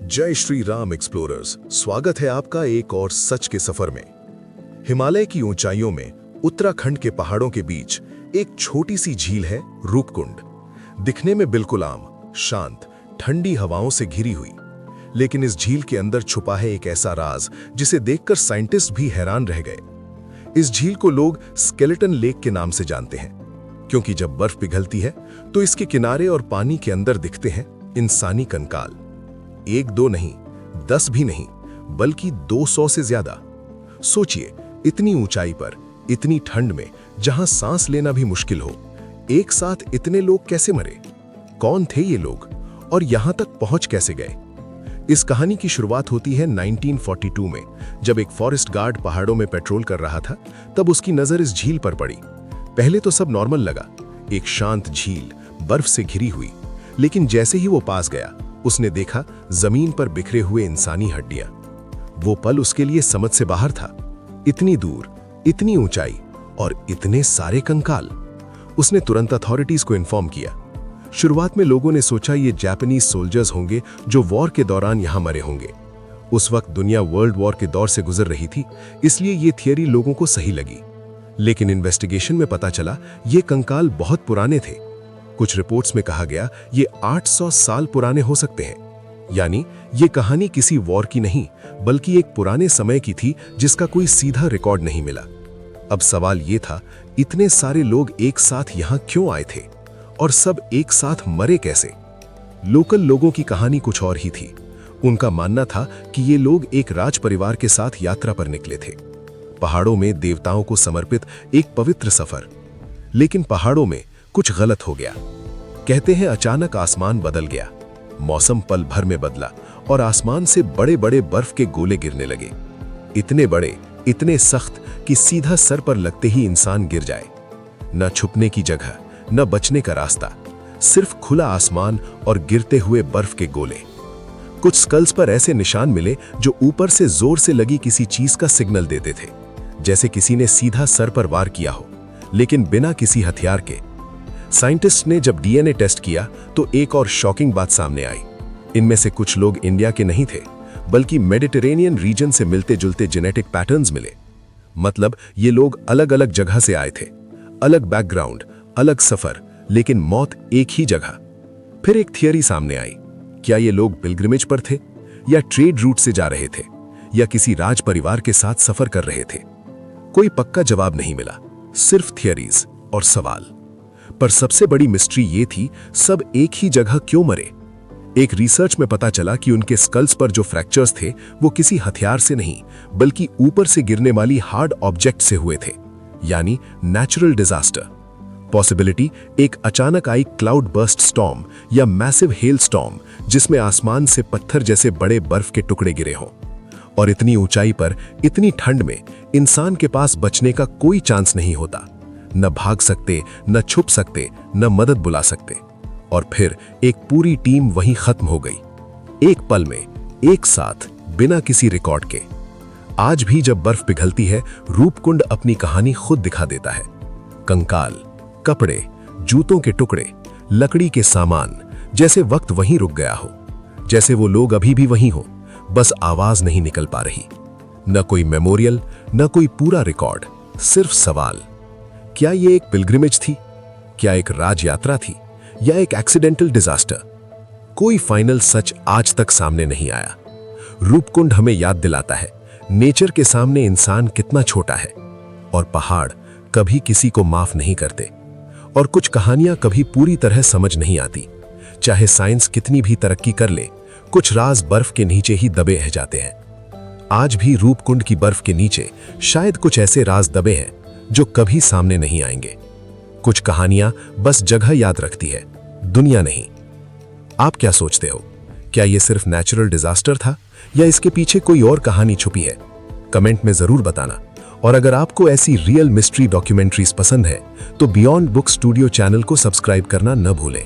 जय श्री राम एक्सप्लोरर्स, स्वागत है आपका एक और सच के सफर में। हिमालय की ऊंचाइयों में उत्तराखंड के पहाड़ों के बीच एक छोटी सी झील है रूपकुंड। दिखने में बिल्कुल आम, शांत, ठंडी हवाओं से घिरी हुई, लेकिन इस झील के अंदर छुपा है एक ऐसा राज जिसे देखकर साइंटिस्ट भी हैरान रह गए। इस झील को लोग स्केलेटन लेक के नाम से जानते हैं, क्योंकि जब बर्फ पिघलती है तो इसके किनारे और पानी के अंदर दिखते हैं इंसानी कंकाल। एक दो नहीं, 10 भी नहीं, बल्कि 200 से ज्यादा। सोचिए, इतनी ऊंचाई पर, इतनी ठंड में, जहां सांस लेना भी मुश्किल हो, एक साथ इतने लोग कैसे मरे? कौन थे ये लोग और यहां तक पहुंच कैसे गए? इस कहानी की शुरुआत होती है 1942 में, जब एक फॉरेस्ट गार्ड पहाड़ों में पेट्रोल कर रहा था। तब उसकी नजर इस झील पर पड़ी। पहले तो सब नॉर्मल लगा, एक शांत झील, बर्फ से घिरी हुई। लेकिन जैसे ही वो पास गया, उसने देखा जमीन पर बिखरे हुए इंसानी हड्डियां। वो पल उसके लिए समझ से बाहर था। इतनी दूर, इतनी ऊंचाई और इतने सारे कंकाल। उसने तुरंत अथॉरिटीज को इन्फॉर्म किया। शुरुआत में लोगों ने सोचा ये जापानीज सोल्जर्स होंगे जो वॉर के दौरान यहां मरे होंगे। उस वक्त दुनिया वर्ल्ड वॉर के दौर से गुजर रही थी, इसलिए ये थियरी लोगों को सही लगी। लेकिन इन्वेस्टिगेशन में पता चला ये कंकाल बहुत पुराने थे। कुछ रिपोर्ट्स में कहा गया ये 800 साल पुराने हो सकते हैं। यानी ये कहानी किसी वॉर की नहीं, बल्कि एक पुराने समय की थी जिसका कोई सीधा रिकॉर्ड नहीं मिला। अब सवाल ये था, इतने सारे लोग एक साथ यहां क्यों आए थे और सब एक साथ मरे कैसे? लोकल लोगों की कहानी कुछ और ही थी। उनका मानना था कि ये लोग एक राज परिवार के साथ यात्रा पर निकले थे, पहाड़ों में देवताओं को समर्पित एक पवित्र सफर। लेकिन पहाड़ों में कुछ गलत हो गया। कहते हैं अचानक आसमान बदल गया, मौसम पल भर में बदला और आसमान से बड़े बड़े बर्फ के गोले गिरने लगे। इतने बड़े, इतने सख्त कि सीधा सर पर लगते ही इंसान गिर जाए। न छुपने की जगह, न बचने का रास्ता, सिर्फ खुला आसमान और गिरते हुए बर्फ के गोले। कुछ स्कल्स पर ऐसे निशान मिले जो ऊपर से जोर से लगी किसी चीज का सिग्नल देते थे, जैसे किसी ने सीधा सर पर वार किया हो, लेकिन बिना किसी हथियार के। साइंटिस्ट ने जब डीएनए टेस्ट किया तो एक और शॉकिंग बात सामने आई। इनमें से कुछ लोग इंडिया के नहीं थे, बल्कि मेडिटेरेनियन रीजन से मिलते जुलते जेनेटिक पैटर्न्स मिले। मतलब ये लोग अलग अलग जगह से आए थे, अलग बैकग्राउंड, अलग सफर, लेकिन मौत एक ही जगह। फिर एक थियरी सामने आई। क्या ये लोग पिलग्रिमेज पर थे, या ट्रेड रूट से जा रहे थे, या किसी राज परिवार के साथ सफर कर रहे थे? कोई पक्का जवाब नहीं मिला, सिर्फ थियरीज और सवाल। पर सबसे बड़ी मिस्ट्री ये थी, सब एक ही जगह क्यों मरे? एक रिसर्च में पता चला कि उनके स्कल्स पर जो फ्रैक्चर्स थे वो किसी हथियार से नहीं, बल्कि ऊपर से गिरने वाली हार्ड ऑब्जेक्ट से हुए थे, यानी नेचुरल डिजास्टर। पॉसिबिलिटी एक अचानक आई क्लाउड बर्स्ट स्टॉर्म या मैसिव हेल स्टॉर्म, जिसमें आसमान से पत्थर जैसे बड़े बर्फ के टुकड़े गिरे हों। और इतनी ऊंचाई पर, इतनी ठंड में इंसान के पास बचने का कोई चांस नहीं होता। न भाग सकते, न छुप सकते, न मदद बुला सकते। और फिर एक पूरी टीम वहीं खत्म हो गई, एक पल में, एक साथ, बिना किसी रिकॉर्ड के। आज भी जब बर्फ पिघलती है, रूपकुंड अपनी कहानी खुद दिखा देता है। कंकाल, कपड़े, जूतों के टुकड़े, लकड़ी के सामान, जैसे वक्त वहीं रुक गया हो, जैसे वो लोग अभी भी वहीं हो, बस आवाज नहीं निकल पा रही। न कोई मेमोरियल, न कोई पूरा रिकॉर्ड, सिर्फ सवाल। क्या ये एक पिलग्रिमेज थी? क्या एक राज यात्रा थी, या एक एक्सीडेंटल डिजास्टर? कोई फाइनल सच आज तक सामने नहीं आया। रूपकुंड हमें याद दिलाता है, नेचर के सामने इंसान कितना छोटा है, और पहाड़ कभी किसी को माफ नहीं करते। और कुछ कहानियां कभी पूरी तरह समझ नहीं आती। चाहे साइंस कितनी भी तरक्की कर ले, कुछ राज बर्फ के नीचे ही दबे रह जाते हैं। आज भी रूपकुंड की बर्फ के नीचे शायद कुछ ऐसे राज दबे हैं जो कभी सामने नहीं आएंगे। कुछ कहानियां बस जगह याद रखती है, दुनिया नहीं। आप क्या सोचते हो? क्या यह सिर्फ नेचुरल डिजास्टर था, या इसके पीछे कोई और कहानी छुपी है? कमेंट में जरूर बताना। और अगर आपको ऐसी रियल मिस्ट्री डॉक्यूमेंट्रीज पसंद है तो बियॉन्ड बुक स्टूडियो चैनल को सब्सक्राइब करना न भूलें।